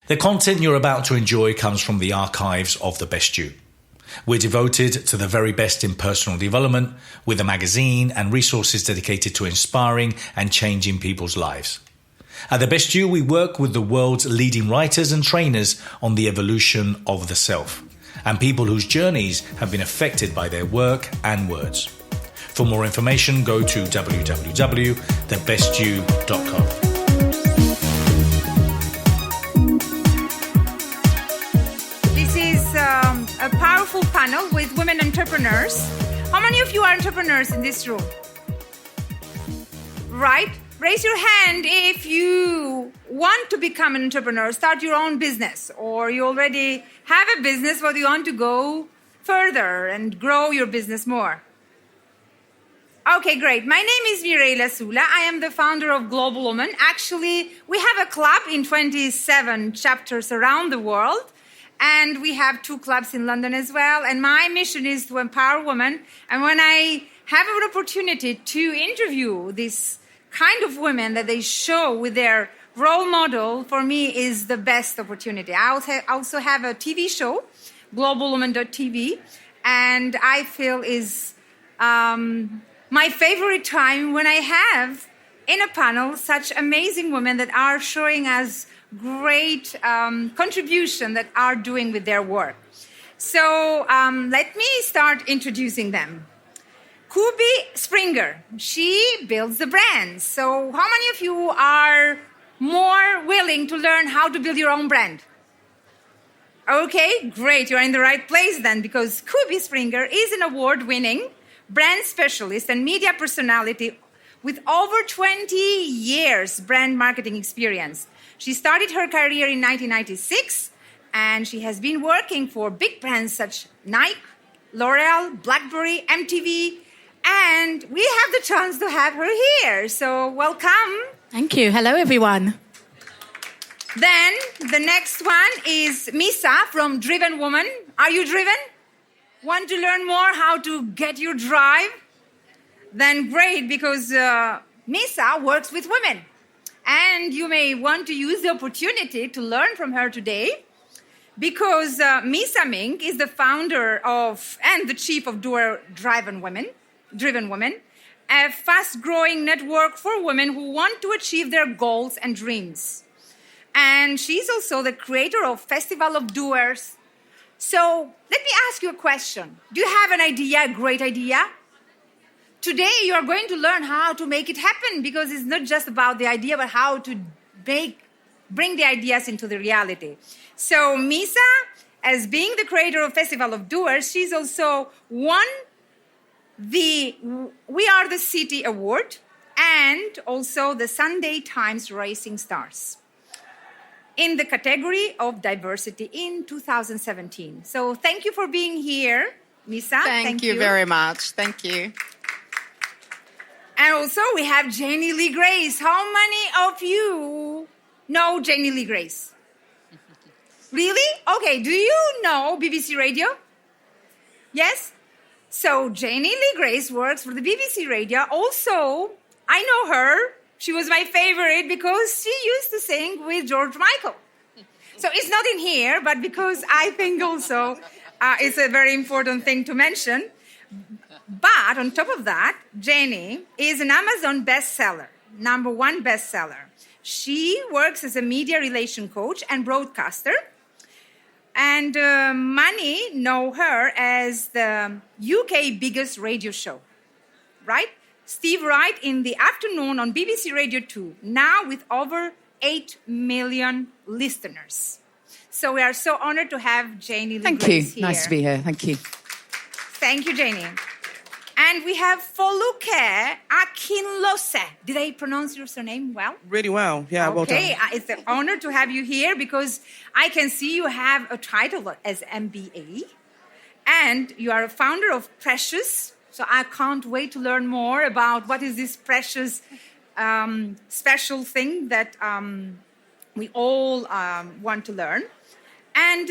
The content you're about to enjoy comes from the archives of The Best You. We're devoted to the very best in personal development, with a magazine and resources dedicated to inspiring and changing people's lives. At The Best You, we work with the world's leading writers and trainers on the evolution of the self, and people whose journeys have been affected by their work and words. For more information, go to www.thebestyou.com. A powerful panel with women entrepreneurs. How many of you are entrepreneurs in this room? Right? Raise your hand if you want to become an entrepreneur, start your own business, or you already have a business but you want to go further and grow your business more. Okay, great. My name is Marilla Sulla. I am the founder of Global Woman. Actually, we have a club in 27 chapters around the world. And we have 2 clubs in London as well. And my mission is to empower women. And when I have an opportunity to interview this kind of women that they show with their role model, for me is the best opportunity. I also have a TV show, globalwoman.tv. And I feel is my favorite time when I have in a panel such amazing women that are showing us great contribution that are doing with their work. So let me start introducing them. Kubi Springer, she builds the brands. So how many of you are more willing to learn how to build your own brand? Okay, great. You're in the right place then, because Kubi Springer is an award-winning brand specialist and media personality with over 20 years brand marketing experience. She started her career in 1996, and she has been working for big brands such Nike, L'Oreal, BlackBerry, MTV, and we have the chance to have her here. So welcome. Thank you. Hello, everyone. Then the next one is Misa from Driven Woman. Are you driven? Want to learn more how to get your drive? Then great, because Misa works with women. And you may want to use the opportunity to learn from her today, because Misa Mink is the founder of and the chief of Driven Women, a fast-growing network for women who want to achieve their goals and dreams. And she's also the creator of Festival of Doers. So let me ask you a question. Do you have an idea, a great idea? Today, you are going to learn how to make it happen, because it's not just about the idea, but how to bring the ideas into the reality. So Misa, as being the creator of Festival of Doers, she's also won the We Are the City Award and also the Sunday Times Rising Stars in the category of diversity in 2017. So thank you for being here, Misa. Thank you very much. Thank you. And also we have Janey Lee Grace. How many of you know Janey Lee Grace? Really? Okay, do you know BBC Radio? Yes? So Janey Lee Grace works for the BBC Radio. Also, I know her. She was my favorite because she used to sing with George Michael. So it's not in here, but because I think also it's a very important thing to mention. But on top of that, Janey is an Amazon bestseller, #1 bestseller. She works as a media relation coach and broadcaster. And many know her as the UK biggest radio show, right? Steve Wright in the afternoon on BBC Radio 2, now with over 8 million listeners. So we are so honored to have Janey Lee Grace here. Thank you. Nice to be here. Thank you. Thank you, Janey. And we have Foluke Akinlose. Did I pronounce your surname well? Really well. Yeah, well done. Okay, it's an honor to have you here because I can see you have a title as MBA. And you are a founder of Precious. So I can't wait to learn more about what is this precious, special thing that we all want to learn. And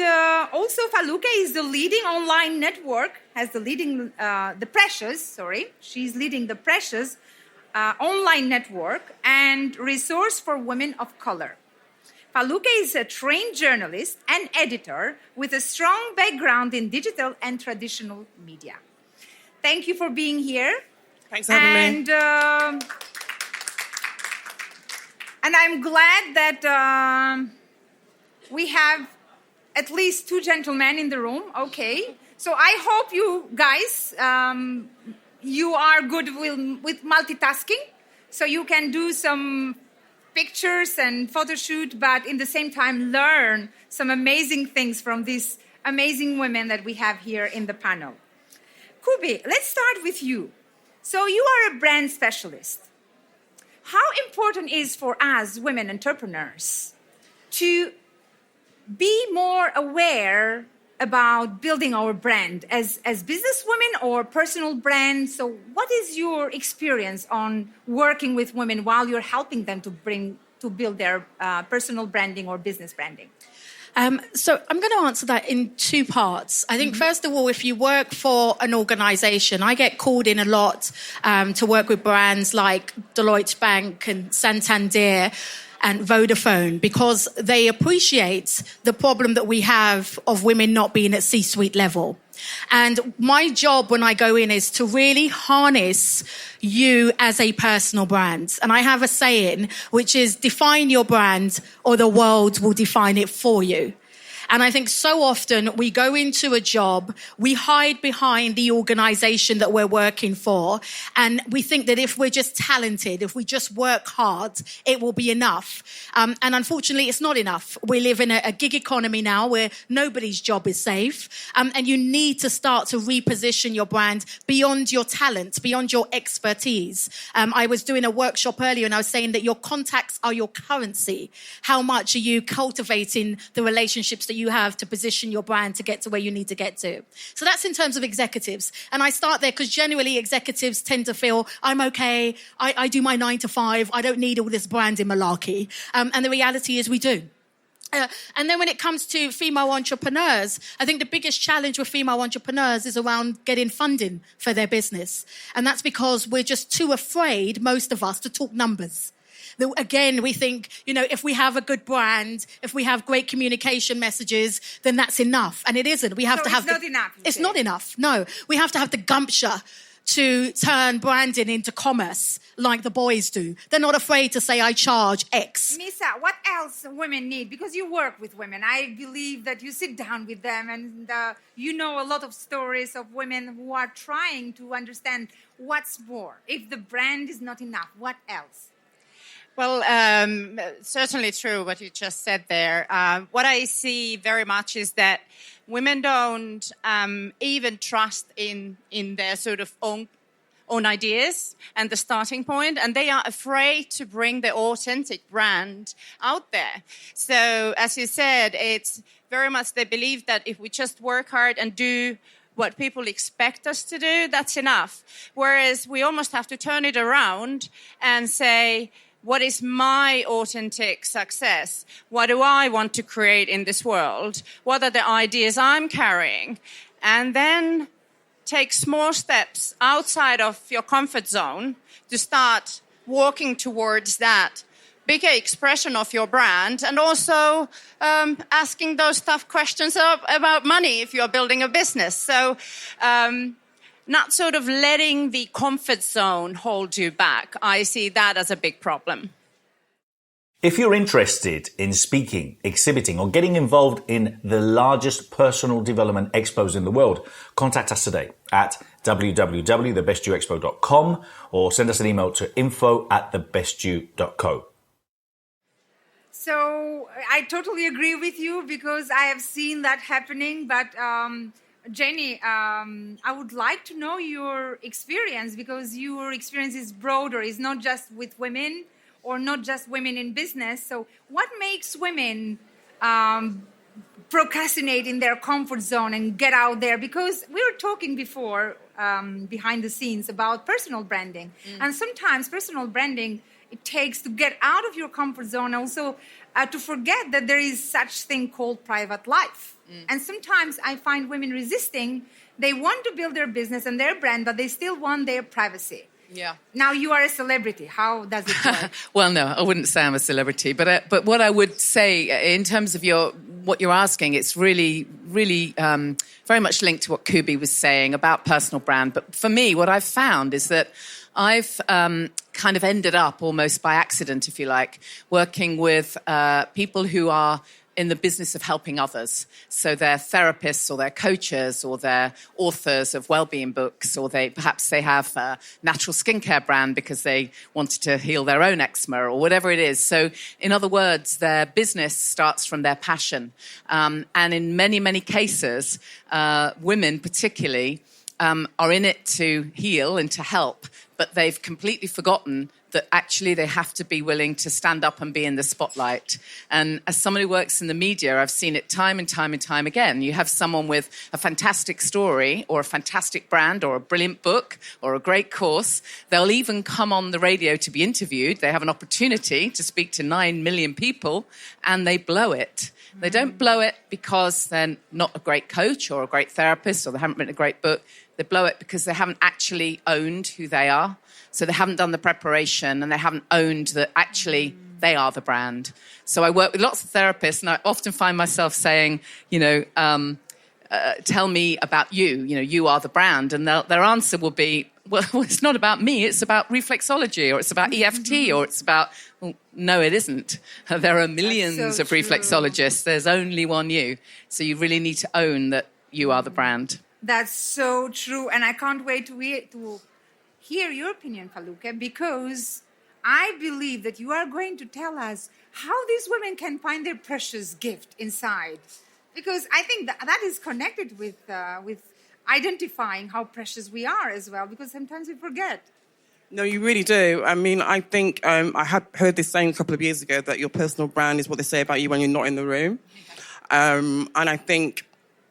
also Foluke is the leading online network, she's leading the Precious online network and resource for women of color. Palluca is a trained journalist and editor with a strong background in digital and traditional media. Thank you for being here. Thanks for having me. And I'm glad that we have at least 2 gentlemen in the room. Okay. So I hope you guys, you are good with multitasking. So you can do some pictures and photo shoot, but in the same time learn some amazing things from these amazing women that we have here in the panel. Kubi, let's start with you. So you are a brand specialist. How important is for us women entrepreneurs to be more aware about building our brand as businesswomen or personal brands? So what is your experience on working with women while you're helping them to build their personal branding or business branding? So I'm going to answer that in 2 parts. I think, first of all, if you work for an organization, I get called in a lot to work with brands like Deloitte Bank and Santander and Vodafone, because they appreciate the problem that we have of women not being at C-suite level. And my job when I go in is to really harness you as a personal brand. And I have a saying, which is define your brand or the world will define it for you. And I think so often we go into a job, we hide behind the organization that we're working for, and we think that if we're just talented, if we just work hard, it will be enough. And unfortunately, it's not enough. We live in a gig economy now where nobody's job is safe. And you need to start to reposition your brand beyond your talent, beyond your expertise. I was doing a workshop earlier and I was saying that your contacts are your currency. How much are you cultivating the relationships that you have to position your brand to get to where you need to get to? So that's in terms of executives. And I start there because generally executives tend to feel, I'm okay, I do my 9 to 5, I don't need all this branding malarkey. And the reality is we do. And then when it comes to female entrepreneurs, I think the biggest challenge with female entrepreneurs is around getting funding for their business. And that's because we're just too afraid, most of us, to talk numbers. Again, we think, if we have a good brand, if we have great communication messages, then that's enough. And it isn't. We have to have. It's not enough. It's not enough. No, we have to have the gumption to turn branding into commerce like the boys do. They're not afraid to say, I charge X. Misa, what else women need? Because you work with women. I believe that you sit down with them and you know a lot of stories of women who are trying to understand what's more. If the brand is not enough, what else? Well, certainly true what you just said there. What I see very much is that women don't even trust in their sort of own ideas and the starting point, and they are afraid to bring the authentic brand out there. So, as you said, it's very much they believe that if we just work hard and do what people expect us to do, that's enough. Whereas we almost have to turn it around and say, what is my authentic success? What do I want to create in this world? What are the ideas I'm carrying? And then take small steps outside of your comfort zone to start walking towards that bigger expression of your brand, and also asking those tough questions about money if you're building a business. So not sort of letting the comfort zone hold you back. I see that as a big problem. If you're interested in speaking, exhibiting, or getting involved in the largest personal development expos in the world, contact us today at www.thebestyouexpo.com or send us an email to info@thebestyou.co. So I totally agree with you because I have seen that happening. But Janey, I would like to know your experience, because your experience is broader. It's not just with women or not just women in business. So what makes women procrastinate in their comfort zone and get out there? Because we were talking before behind the scenes about personal branding. And sometimes personal branding, it takes to get out of your comfort zone, also to forget that there is such thing called private life. And sometimes I find women resisting. They want to build their business and their brand, but they still want their privacy. Yeah. Now you are a celebrity. How does it work? Well, no, I wouldn't say I'm a celebrity, but what I would say in terms of what you're asking, it's really, really very much linked to what Kubi was saying about personal brand. But for me, what I've found is that I've kind of ended up almost by accident, if you like, working with people who are in the business of helping others. So they're therapists or they're coaches or they're authors of well-being books, or perhaps they have a natural skincare brand because they wanted to heal their own eczema or whatever it is. So in other words, their business starts from their passion. And in many, many cases, women particularly are in it to heal and to help, but they've completely forgotten that actually they have to be willing to stand up and be in the spotlight. And as someone who works in the media, I've seen it time and time and time again. You have someone with a fantastic story or a fantastic brand or a brilliant book or a great course. They'll even come on the radio to be interviewed. They have an opportunity to speak to 9 million people, and they blow it. They don't blow it because they're not a great coach or a great therapist or they haven't written a great book. They blow it because they haven't actually owned who they are. So they haven't done the preparation and they haven't owned that actually they are the brand. So I work with lots of therapists and I often find myself saying, tell me about you. You are the brand. And their answer will be, well, it's not about me. It's about reflexology, or it's about EFT, or it's about, well, no, it isn't. There are millions of reflexologists. There's only one you. So you really need to own that you are the brand. That's so true. And I can't wait to hear your opinion, Faluke, because I believe that you are going to tell us how these women can find their precious gift inside. Because I think that is connected with identifying how precious we are as well, because sometimes we forget. No, you really do. I mean, I think I had heard this saying a couple of years ago that your personal brand is what they say about you when you're not in the room. And I think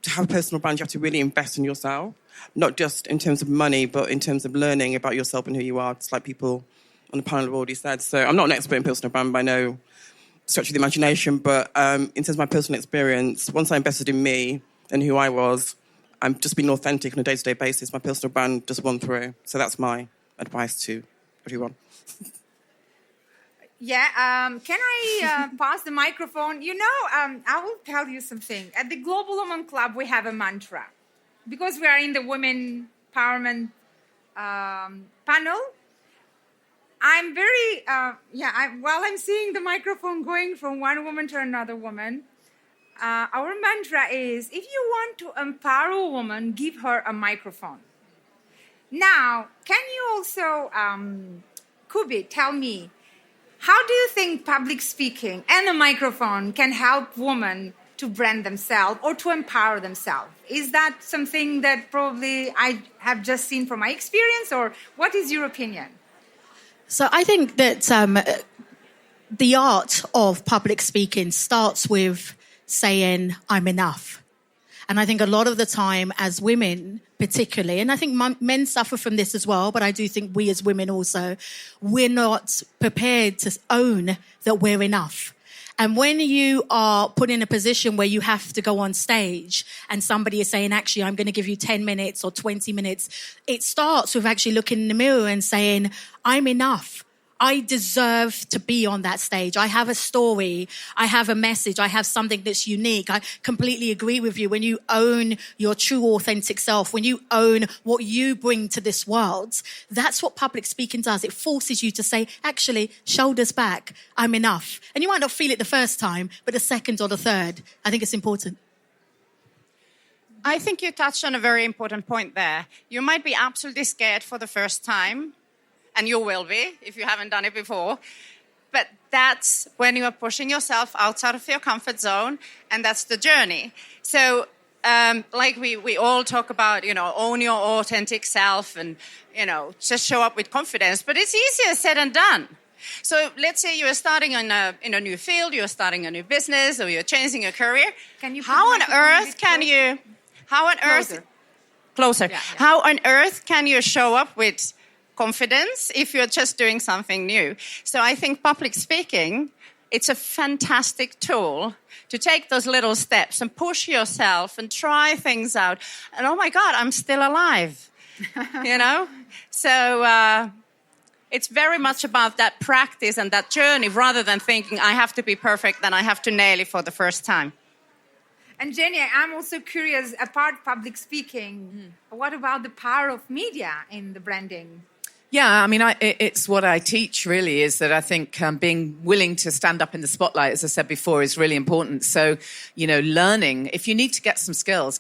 to have a personal brand, you have to really invest in yourself, not just in terms of money, but in terms of learning about yourself and who you are. It's like people on the panel have already said. So I'm not an expert in personal brand by no stretch of the imagination, but in terms of my personal experience, once I invested in me and who I was, I'm just being authentic on a day-to-day basis. My personal brand just won through. So that's my advice to everyone. Yeah, can I pass the microphone? I will tell you something. At the Global Women Club, we have a mantra. Because we are in the women empowerment panel, I'm very, while I'm seeing the microphone going from one woman to another woman, our mantra is, if you want to empower a woman, give her a microphone. Now, can you also, Kubi, tell me, how do you think public speaking and a microphone can help women to brand themselves or to empower themselves? Is that something that probably I have just seen from my experience, or what is your opinion? So I think that the art of public speaking starts with saying, I'm enough. And I think a lot of the time as women particularly, and I think men suffer from this as well, but I do think we as women also, we're not prepared to own that we're enough. And when you are put in a position where you have to go on stage and somebody is saying, actually, I'm going to give you 10 minutes or 20 minutes, it starts with actually looking in the mirror and saying, I'm enough. I deserve to be on that stage. I have a story. I have a message. I have something that's unique. I completely agree with you. When you own your true authentic self, when you own what you bring to this world, that's what public speaking does. It forces you to say, actually, shoulders back, I'm enough. And you might not feel it the first time, but the second or the third, I think it's important. I think you touched on a very important point there. You might be absolutely scared for the first time, and you will be if you haven't done it before. But that's when you are pushing yourself outside of your comfort zone, and that's the journey. So like we all talk about, own your authentic self and, just show up with confidence. But it's easier said than done. So let's say you are starting in a new field, you're starting a new business, or you're changing your career. How on earth can you show up with confidence if you're just doing something new? So I think public speaking, it's a fantastic tool to take those little steps and push yourself and try things out. And oh my God, I'm still alive, So It's very much about that practice and that journey rather than thinking I have to be perfect and I have to nail it for the first time. And Janey, I'm also curious, apart public speaking, what about the power of media in the branding? Yeah, I mean, it's what I teach, really, is that I think being willing to stand up in the spotlight, as I said before, is really important. So, learning, if you need to get some skills,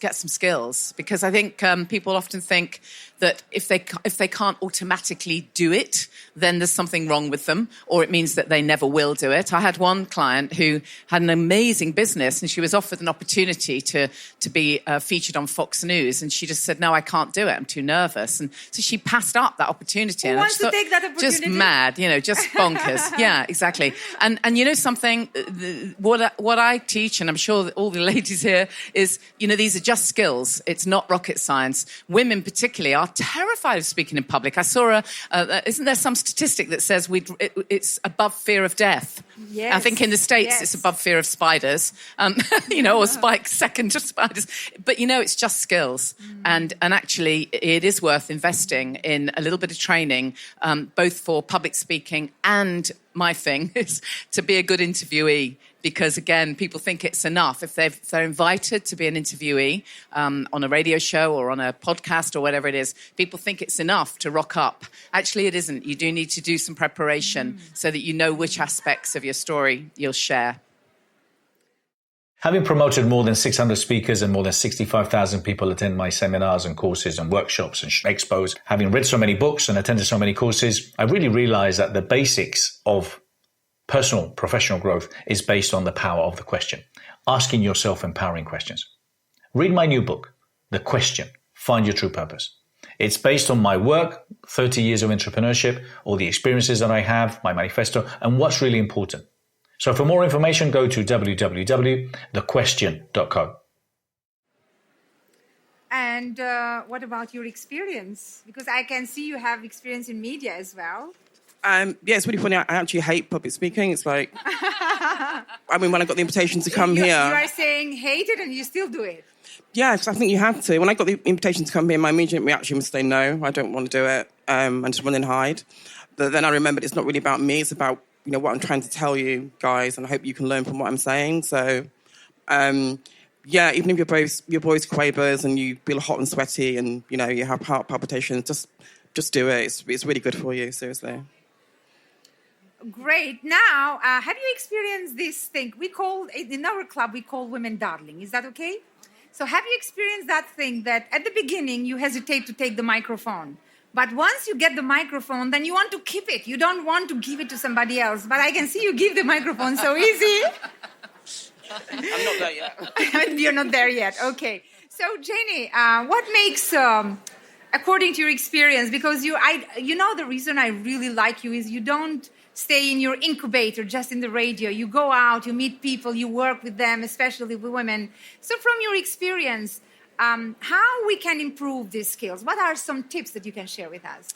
because I think people often think that if they can't automatically do it, then there's something wrong with them, or it means that they never will do it. I had one client who had an amazing business, and she was offered an opportunity to be featured on Fox News, and she just said, "No, I can't do it. I'm too nervous." And so she passed up that opportunity. Who wants to take that opportunity? Just mad, just bonkers. Yeah, exactly. And something, what I teach, and I'm sure that all the ladies here, is, these are just skills. It's not rocket science. Women particularly are terrified of speaking in public. I saw isn't there some statistic that says it's above fear of death? Yes. I think in the States it's above fear of spiders, or spikes, second to spiders. But, it's just skills. And actually it is worth investing in a little bit of training, both for public speaking and my thing is to be a good interviewee. Because, again, people think it's enough. If they're invited to be an interviewee on a radio show or on a podcast or whatever it is, people think it's enough to rock up. Actually, it isn't. You do need to do some preparation so that you know which aspects of your story you'll share. Having promoted more than 600 speakers and more than 65,000 people attend my seminars and courses and workshops and expos, having read so many books and attended so many courses, I really realized that the basics of personal, professional growth is based on the power of the question. Asking yourself empowering questions. Read my new book, The Question, Find Your True Purpose. It's based on my work, 30 years of entrepreneurship, all the experiences that I have, my manifesto, and what's really important. So for more information, go to www.thequestion.co. And what about your experience? Because I can see you have experience in media as well. It's really funny. I actually hate public speaking. It's like, when I got the invitation to come here. You are saying hate it and you still do it. Yeah, because I think you have to. When I got the invitation to come here, my immediate reaction was to say, no, I don't want to do it, and just run and hide. But then I remembered it's not really about me. It's about, what I'm trying to tell you guys, and I hope you can learn from what I'm saying. So, even if your voice quavers and you feel hot and sweaty and, you have heart palpitations, just do it. It's really good for you, seriously. Great. Now, have you experienced this thing? In our club, we call women darling. Is that okay? So have you experienced that thing that at the beginning you hesitate to take the microphone? But once you get the microphone, then you want to keep it. You don't want to give it to somebody else. But I can see you give the microphone so easy. I'm not there yet. You're not there yet. Okay. So, Janey, what makes... according to your experience, because the reason I really like you is you don't stay in your incubator, just in the radio. You go out, you meet people, you work with them, especially with women. So from your experience, how we can improve these skills? What are some tips that you can share with us?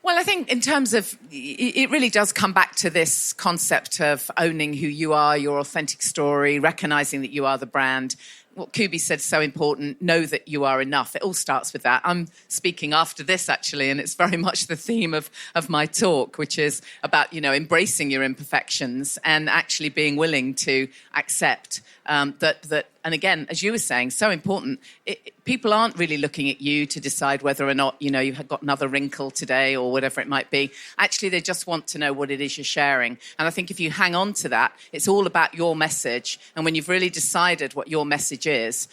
Well, I think in terms of, it really does come back to this concept of owning who you are, your authentic story, recognizing that you are the brand. What Kubi said is so important, know that you are enough. It all starts with that. I'm speaking after this, actually, and it's very much the theme of my talk, which is about, embracing your imperfections and actually being willing to accept that. And again, as you were saying, so important, people aren't really looking at you to decide whether or not, you have got another wrinkle today or whatever it might be. Actually, they just want to know what it is you're sharing. And I think if you hang on to that, it's all about your message. And when you've really decided what your message is,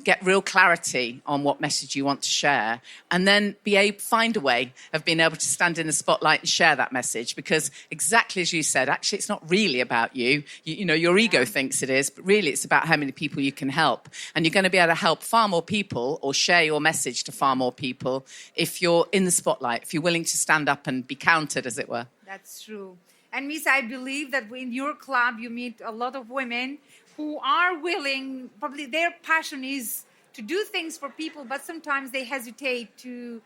get real clarity on what message you want to share, and then find a way of being able to stand in the spotlight and share that message. Because exactly as you said, actually, it's not really about you. Your ego thinks it is, but really it's about how many people you can help. And you're going to be able to help far more people or share your message to far more people if you're in the spotlight, if you're willing to stand up and be counted, as it were. That's true. And Misa, I believe that in your club you meet a lot of women who are willing, probably their passion is to do things for people, but sometimes they hesitate to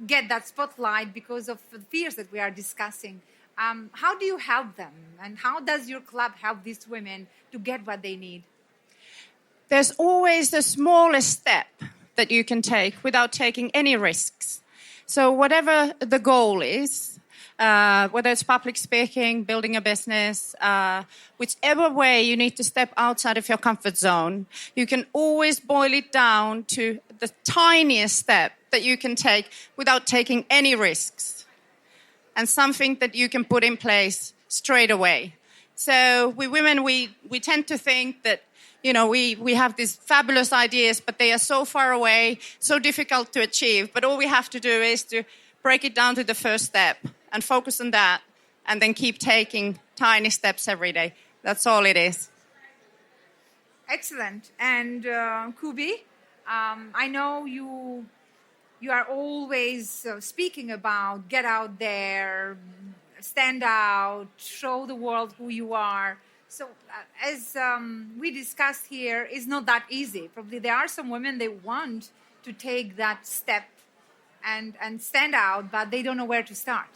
get that spotlight because of the fears that we are discussing. How do you help them? And how does your club help these women to get what they need? There's always the smallest step that you can take without taking any risks. So whatever the goal is, whether it's public speaking, building a business, whichever way you need to step outside of your comfort zone, you can always boil it down to the tiniest step that you can take without taking any risks, and something that you can put in place straight away. So we women, we tend to think that, we have these fabulous ideas, but they are so far away, so difficult to achieve. But all we have to do is to break it down to the first step and focus on that, and then keep taking tiny steps every day. That's all it is. Excellent. And Kubi, I know you are always speaking about get out there, stand out, show the world who you are. So as we discussed here, it's not that easy. Probably there are some women, they want to take that step and stand out, but they don't know where to start.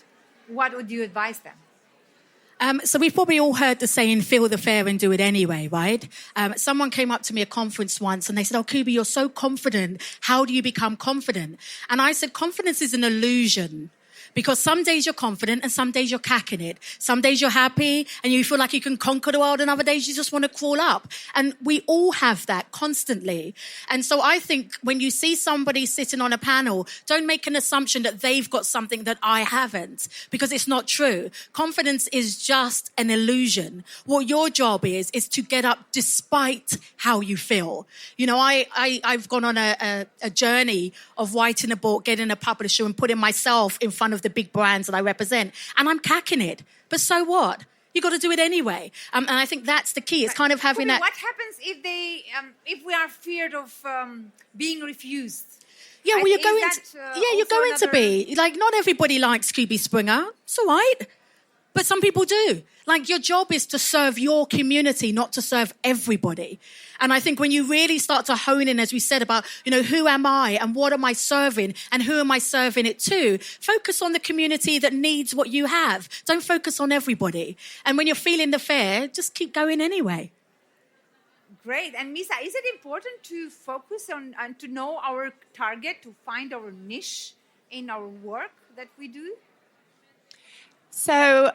What would you advise them? So we've probably all heard the saying, feel the fear and do it anyway, right? Someone came up to me at a conference once and they said, oh, Kubi, you're so confident. How do you become confident? And I said, confidence is an illusion. Because some days you're confident and some days you're cacking it. Some days you're happy and you feel like you can conquer the world, and other days you just want to crawl up. And we all have that constantly. And so I think when you see somebody sitting on a panel, don't make an assumption that they've got something that I haven't, because it's not true. Confidence is just an illusion. What your job is to get up despite how you feel. I've gone on a journey of writing a book, getting a publisher and putting myself in front of the big brands that I represent, and I'm cacking it. But so what? You got to do it anyway. And I think that's the key. It's kind of having that. What happens if we are feared of being refused? Yeah, well, you're going to be. Like, not everybody likes Kubi Springer. It's all right. But some people do. Like, your job is to serve your community, not to serve everybody. And I think when you really start to hone in, as we said, about, who am I and what am I serving and who am I serving it to, focus on the community that needs what you have. Don't focus on everybody. And when you're feeling the fear, just keep going anyway. Great. And Misa, is it important to focus on and to know our target, to find our niche in our work that we do? So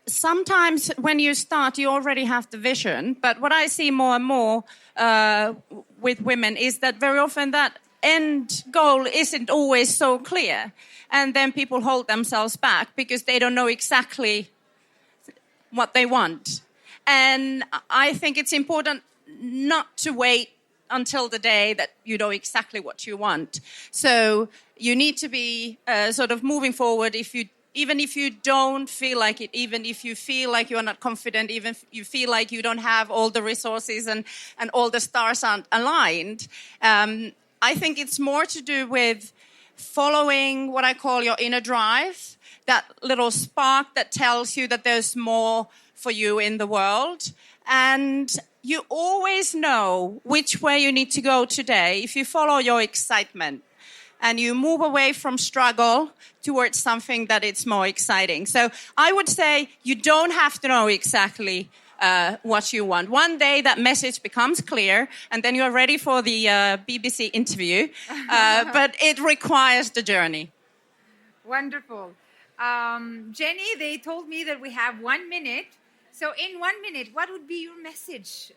sometimes when you start, you already have the vision. But what I see more and more with women is that very often that end goal isn't always so clear. And then people hold themselves back because they don't know exactly what they want. And I think it's important not to wait until the day that you know exactly what you want. So you need to be sort of moving forward even if you don't feel like it, even if you feel like you're not confident, even if you feel like you don't have all the resources and all the stars aren't aligned. I think it's more to do with following what I call your inner drive, that little spark that tells you that there's more for you in the world. And you always know which way you need to go today if you follow your excitement and you move away from struggle towards something that it's more exciting. So I would say you don't have to know exactly what you want. One day that message becomes clear and then you're ready for the BBC interview, but it requires the journey. Wonderful. Janey, they told me that we have 1 minute. So in 1 minute, what would be your message?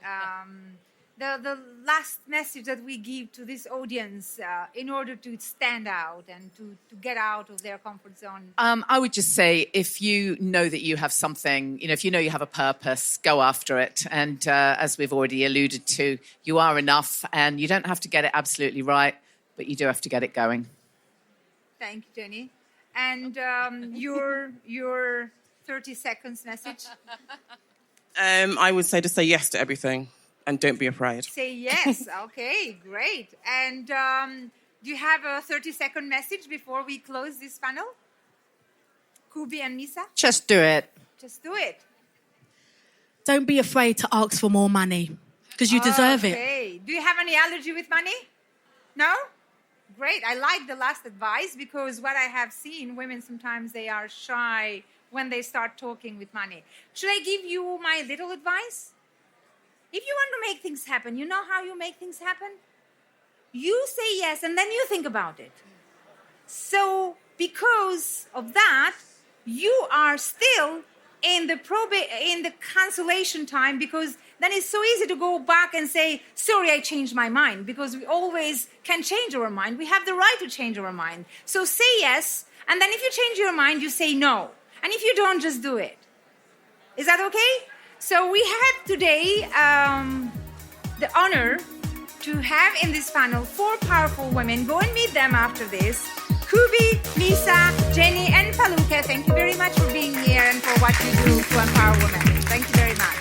The last message that we give to this audience in order to stand out and to get out of their comfort zone? I would just say, if you know that you have something, if you know you have a purpose, go after it. And as we've already alluded to, you are enough and you don't have to get it absolutely right, but you do have to get it going. Thank you, Janey. And your 30 seconds message? I would say to say yes to everything. And don't be afraid. Say yes. Okay, great. And do you have a 30-second message before we close this panel? Kubi and Misa? Just do it. Just do it. Don't be afraid to ask for more money, because you deserve it. Okay. Do you have any allergy with money? No? Great. I like the last advice, because what I have seen, women sometimes they are shy when they start talking with money. Should I give you my little advice? If you want to make things happen, you know how you make things happen? You say yes and then you think about it. So because of that, you are still in the cancellation time, because then it's so easy to go back and say, sorry, I changed my mind, because we always can change our mind. We have the right to change our mind. So say yes, and then if you change your mind, you say no. And if you don't, just do it. Is that okay? So we had today the honor to have in this panel 4 powerful women. Go and meet them after this. Kubi, Misa, Janey, and Palooka, thank you very much for being here and for what you do to empower women. Thank you very much.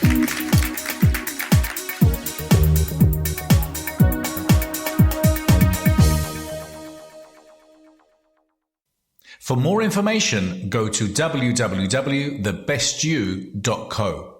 For more information, go to www.thebestyou.co.